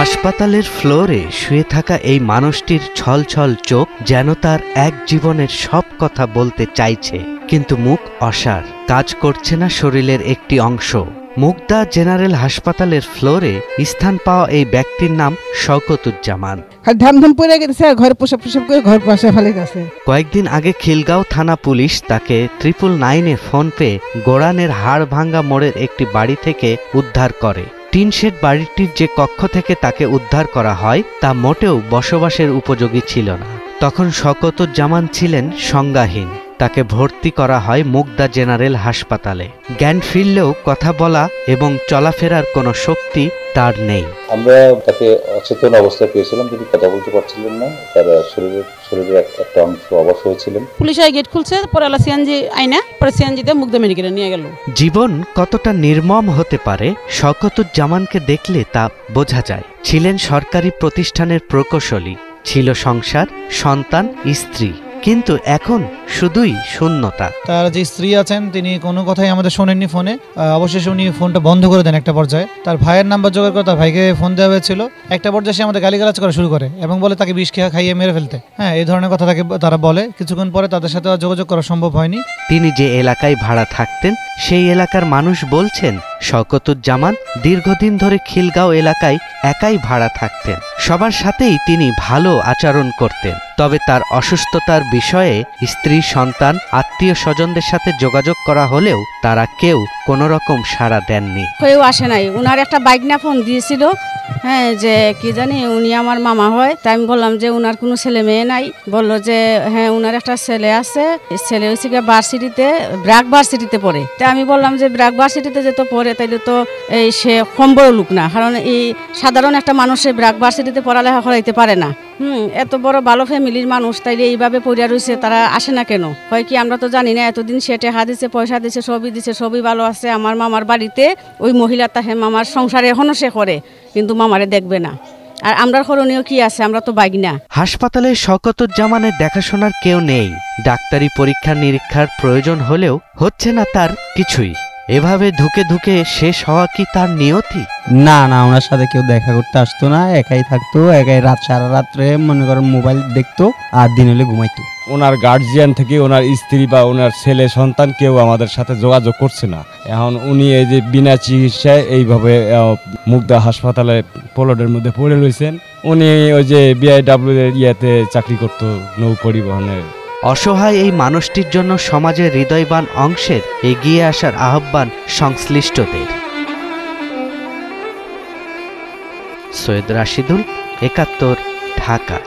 হাসপাতালের ফ্লোরে শুয়ে থাকা এই মানুষটির ছলছল চোখ যেন তার এক জীবনের সব কথা বলতে চাইছে, কিন্তু মুখ অসাড়, কাজ করছে না শরীরের একটি অংশ। মুগদা জেনারেল হাসপাতালের ফ্লোরে স্থান পাওয়া এই ব্যক্তির নাম শওকতুজ্জামান। কয়েকদিন আগে খিলগাঁও থানা পুলিশ তাকে 999-এ ফোন পেয়ে গোড়ানের হাড় ভাঙ্গা মোড়ের একটি বাড়ি থেকে উদ্ধার করে। টিনশেড বাড়িটির যে কক্ষ থেকে তাকে উদ্ধার করা হয় তা মোটেও বসবাসের উপযোগী ছিল না। তখন শওকতুজ্জামান ছিলেন সংজ্ঞাহীন। তাকে ভর্তি করা হয় মুগদা জেনারেল হাসপাতালে। জ্ঞান ফিরলেও কথা বলা এবং চলাফেরার কোনো শক্তি তার নেই। আমরা তাকে অচেতন অবস্থায় পেয়েছিলাম, তিনি কথা বলতে পারছিলেন না, তার শরীরের একটা অংশ অবশ হয়েছিলেন। পুলিশ গেট খুলছে, পরে সিএনজি আইনা, পরে সিএনজিতে মুগদা মেডিকেলে নিয়ে গেল। জীবন কতটা নির্মম হতে পারে শওকতুজ্জামানকে দেখলে তা বোঝা যায়। ছিলেন সরকারি প্রতিষ্ঠানের প্রকৌশলী, ছিল সংসার, সন্তান, স্ত্রী, কিন্তু এখন শুধুই শূন্যতা। তার যে স্ত্রী আছেন তিনি কোনো কথাই আমাদের শোনেননি ফোনে। অবশেষে উনি ফোনটা বন্ধ করে দেন একটা পর্যায়ে। তার ভাইয়ের নাম্বার জোগাড় করে তার ভাইকে ফোন দেওয়া হয়েছিল। একটা পর্যায়ে সে আমাদের গালিগালাজ করা শুরু করে এবং বলে তাকে বিষ খাইয়ে মেরে ফেলতে। এই ধরনের কথা তারা বলে। কিছুক্ষণ পরে তাদের সাথে যোগাযোগ করা সম্ভব হয়নি। তিনি যে এলাকায় ভাড়া থাকতেন সেই এলাকার মানুষ বলছেন শওকতুজ্জামান দীর্ঘদিন ধরে খিলগাঁও এলাকায় একাই ভাড়া থাকতেন। সবার সাথেই তিনি ভালো আচরণ করতেন, তবে তার অসুস্থতার বিষয়ে স্ত্রী, সন্তান, আত্মীয় স্বজনদের সাথে যোগাযোগ করা হলেও তারা কেউ কোনো রকম সাড়া দেননি। কেউ আসে নাই। উনার একটা বাইক না ফোন দিয়েছিল, যে কি জানি উনি আমার মামা হয়। তাই আমি বললাম যে উনার কোনো ছেলে মেয়ে নাই। বললো যে উনার একটা ছেলে আছে, ছেলে হয়েছে ভার্সিটিতে, ব্র্যাক ভার্সিটিতে পড়ে। তাই আমি বললাম যে ব্র্যাক ভার্সিটিতে যেত পড়ে তাইলে তো সে কম বড় লোক না, কারণ এই সাধারণ একটা মানুষে ব্র্যাক ভার্সিটিতে পড়ালেখা করাইতে পারে না। এত বড় ভালো ফ্যামিলির মানুষ তাইলে এইভাবে পড়িয়া রয়েছে, তারা আসে না কেন? হয় কি আমরা তো জানি না। এতদিন সে টাকা দিছে, পয়সা দিছে, সবই দিছে, সবই ভালো আছে। আমার মামার বাড়িতে ওই মহিলা তাহে মামার সংসারে এখনো সে করে, কিন্তু মামারে দেখবে না। আর আমরা করণীয় কি আছে? আমরা তো বাইক না। হাসপাতালে শওকতুজ্জামানের দেখাশোনার কেউ নেই। ডাক্তারি পরীক্ষা নিরীক্ষার প্রয়োজন হলেও হচ্ছে না তার কিছুই। এভাবে ধুকে ধুকে শেষ হওয়া কি তার নিয়তি? না, ওনার সাথে কেউ দেখা করতে আসতো না, একাই থাকতো, একাই সারা রাত্রে মনে করেন মোবাইল দেখতো আর দিন হলে ঘুমাইতো। ওনার গার্জিয়ান থেকে ওনার স্ত্রী বা ওনার ছেলে সন্তান কেউ আমাদের সাথে যোগাযোগ করছে না। এখন উনি এই যে বিনা চিকিৎসায় এইভাবে মুগদা হাসপাতালে প্লটের মধ্যে পড়ে রয়েছেন। উনি ওই যে বিআইডব্লিউ এর ইয়েতে চাকরি করতো, নৌ পরিবহনের। অসহায় এই মানুষটির জন্য সমাজের হৃদয়বান অংশের এগিয়ে আসার আহ্বান সংশ্লিষ্টদের। সৈয়দ রাশিদুল, 71, ঢাকা।